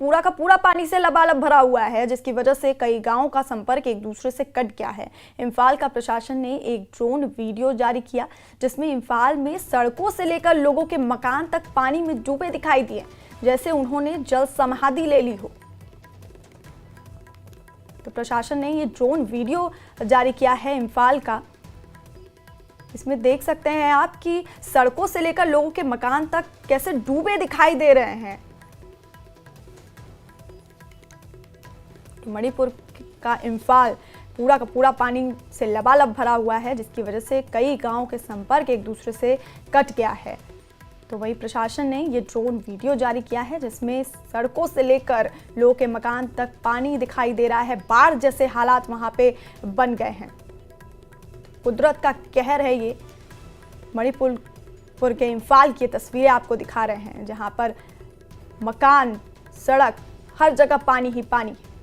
पूरा का पूरा पानी से लबालब भरा हुआ है, जिसकी वजह से कई गांवों का संपर्क एक दूसरे से कट गया है। इम्फाल का प्रशासन ने एक ड्रोन वीडियो जारी किया, जिसमें इम्फाल में सड़कों से लेकर लोगों के मकान तक पानी में डूबे दिखाई दिए, जैसे उन्होंने जल समाधि ले ली हो। तो प्रशासन ने ये ड्रोन वीडियो जारी किया है इम्फाल का। इसमें देख सकते हैं आप कि सड़कों से लेकर लोगों के मकान तक कैसे डूबे दिखाई दे रहे हैं। मणिपुर का इम्फाल पूरा का पूरा पानी से लबालब भरा हुआ है, जिसकी वजह से कई गांवों के संपर्क एक दूसरे से कट गया है। तो वही प्रशासन ने ये ड्रोन वीडियो जारी किया है, जिसमें सड़कों से लेकर लोगों के मकान तक पानी दिखाई दे रहा है। बाढ़ जैसे हालात वहां पे बन गए हैं। कुदरत का कहर है ये। मणिपुर के इम्फाल की तस्वीरें आपको दिखा रहे हैं, जहां पर मकान, सड़क, हर जगह पानी ही पानी है।